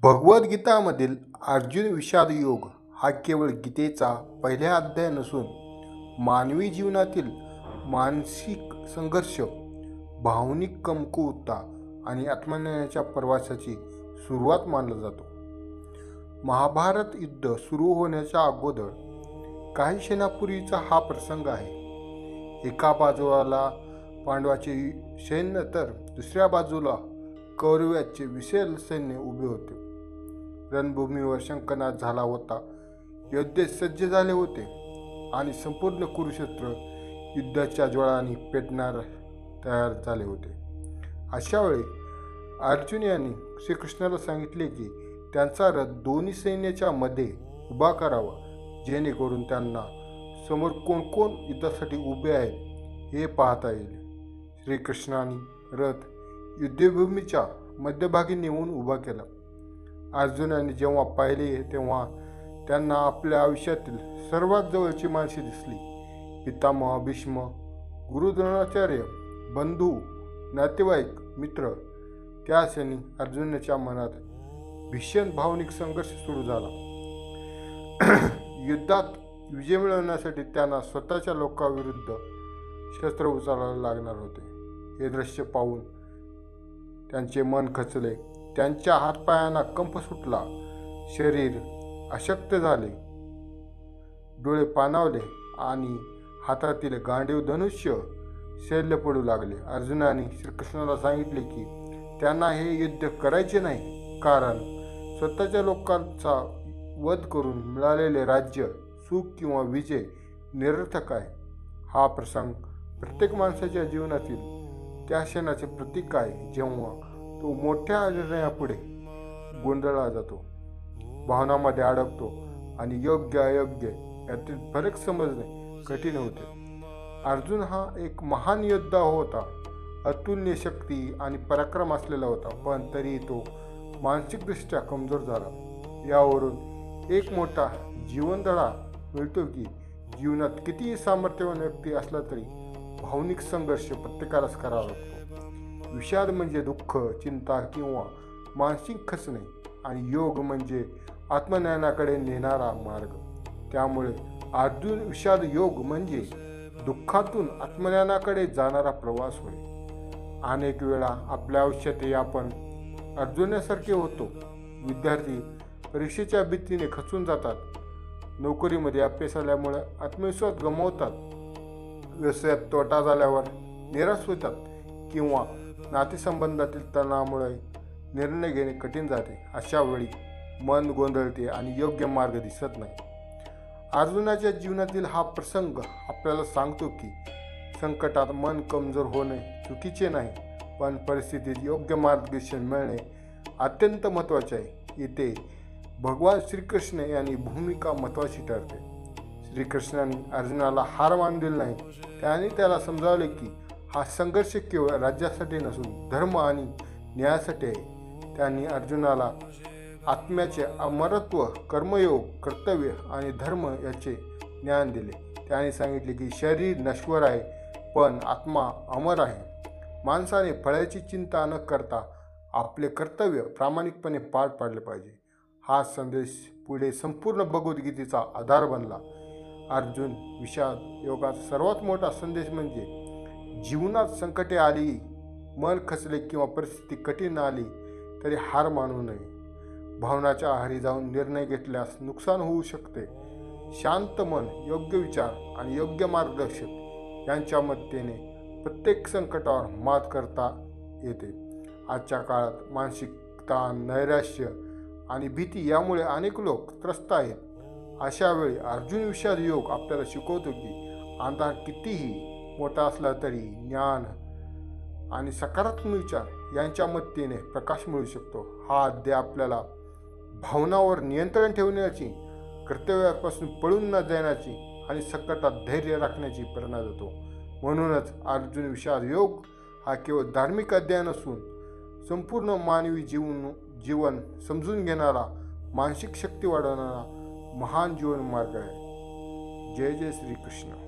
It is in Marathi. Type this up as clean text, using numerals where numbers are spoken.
भगवद्गीतामधील अर्जुन विषाद योग हा केवळ गीतेचा पहिला अध्याय नसून मानवी जीवनातील मानसिक संघर्ष, भावनिक कमकुवतता आणि आत्मज्ञानाच्या प्रवासाची सुरुवात मानला जातो. महाभारत युद्ध सुरू होण्याच्या अगोदर काही क्षणापूर्वीचा हा प्रसंग आहे. एका बाजूला पांडवाचे सैन्य तर दुसऱ्या बाजूला कौरवाचे विशाल सैन्य उभे होते. रणभूमीवर शंखनाद झाला होता. योद्धे सज्ज झाले होते आणि संपूर्ण कुरुक्षेत्र युद्धाच्या ज्वाळांनी पेटणार तयार झाले होते. अशा वेळी अर्जुन यांनी श्रीकृष्णाला सांगितले की त्यांचा रथ दोन्ही सैन्याच्या मध्ये उभा करावा, जेणेकरून त्यांना समोर कोण कोण युद्धासाठी उभे आहेत हे पाहता येईल. श्रीकृष्णाने रथ युद्धभूमीच्या मध्यभागी नेऊन उभा केला. अर्जुनाने जेव्हा पाहिले तेव्हा त्यांना आपल्या आयुष्यातील सर्वात जवळची माणसे दिसली. पितामह भीष्म, गुरु द्रोणाचार्य, बंधू, नातेवाईक, मित्र. त्या क्षणी अर्जुनाच्या मनात भीषण भावनिक संघर्ष सुरू झाला. युद्धात विजय मिळवण्यासाठी त्यांना स्वतःच्या लोकांविरुद्ध शस्त्र उचलायला लागणार होते. हे दृश्य पाहून त्यांचे मन खचले. त्यांच्या हातपायांना कंप सुटला, शरीर अशक्त झाले, डोळे पाणावले आणि हातातील गांडीव धनुष्य शैल्य पडू लागले. अर्जुनाने श्रीकृष्णाला सांगितले की त्यांना हे युद्ध करायचे नाही, कारण स्वतःच्या लोकांचा वध करून मिळालेले राज्य, सुख किंवा विजय निरर्थक आहे. हा प्रसंग प्रत्येक माणसाच्या जीवनातील त्या क्षणाचे प्रतीक आहे जेव्हा तो मोठ्या निर्णयापुढे गोंधळला जातो, भावनांमध्ये अडकतो आणि योग्य अयोग्य यातील फरक समजणे कठीण होते. अर्जुन हा एक महान योद्धा होता, अतुलनीय शक्ती आणि पराक्रम असलेला होता, पण तरीही तो मानसिकदृष्ट्या कमजोर झाला. यावरून एक मोठा जीवनधडा मिळतो की जीवनात कितीही सामर्थ्यवान व्यक्ती असला तरी भावनिक संघर्ष प्रत्येकालाच करावा लागतो. विषाद म्हणजे दुःख, चिंता किंवा मानसिक खचणे, आणि योग म्हणजे आत्मज्ञानाकडे नेणारा मार्ग. त्यामुळे अर्जुन विषाद योग म्हणजे दुःखातून आत्मज्ञानाकडे जाणारा प्रवास होय. अनेक वेळा आपल्या आयुष्यातही आपण अर्जुनासारखे होतो. विद्यार्थी परीक्षेच्या भीतीने खचून जातात, नोकरीमध्ये अपयश आल्यामुळे आत्मविश्वास गमावतात, व्यवसायात तोटा झाल्यावर निराश होतात किंवा नातेसंबंधातील तणावामुळे निर्णय घेणे कठीण जाते. अशा वेळी मन गोंधळते आणि योग्य मार्ग दिसत नाही. अर्जुनाच्या जीवनातील हा प्रसंग आपल्याला सांगतो की संकटात मन कमजोर होणे चुकीचे नाही, पण परिस्थितीत योग्य मार्गदर्शन मिळणे अत्यंत महत्त्वाचे आहे. इथे भगवान श्रीकृष्ण यांनी भूमिका महत्त्वाची ठरते. श्रीकृष्णाने अर्जुनाला हार मानलेला नाही. त्याने त्याला समजावले की हा संघर्ष केवळ राज्यासाठी नसून धर्म आणि न्यायासाठी आहे. त्यांनी अर्जुनाला आत्म्याचे अमरत्व, कर्मयोग, कर्तव्य आणि धर्म याचे ज्ञान दिले. त्याने सांगितले की शरीर नश्वर आहे, पण आत्मा अमर आहे. माणसाने फळाची चिंता न करता आपले कर्तव्य प्रामाणिकपणे पार पाडले पाहिजे. हा संदेश पुढे संपूर्ण भगवद्गीतेचा आधार बनला. अर्जुन विषाद योगाचा सर्वात मोठा संदेश म्हणजे जीवनात संकटे आली, मन खचले किंवा परिस्थिती कठीण आली तरी हार मानू नये. भावनाच्या आहारी जाऊन निर्णय घेतल्यास नुकसान होऊ शकते. शांत मन, योग्य विचार आणि योग्य मार्गदर्शक यांच्या मदतीने प्रत्येक संकटावर मात करता येते. आजच्या काळात मानसिक ताण, नैराश्य आणि भीती यामुळे अनेक लोक त्रस्त आहेत. अशा वेळी अर्जुन विषाद योग आपल्याला शिकवतो की अंधार कितीही मोठा असला तरी ज्ञान आणि सकारात्मक विचार यांच्या मदतीने प्रकाश मिळू शकतो. हा अध्याय आपल्याला भावनावर नियंत्रण ठेवण्याची, कर्तव्यापासून पळून न जाण्याची आणि संकटात धैर्य राखण्याची प्रेरणा देतो. म्हणूनच अर्जुन विषाद योग हा केवळ धार्मिक अध्याय नसून संपूर्ण मानवी जीवन समजून घेणारा, मानसिक शक्ती वाढवणारा महान जीवन मार्ग आहे. जय जय श्रीकृष्ण.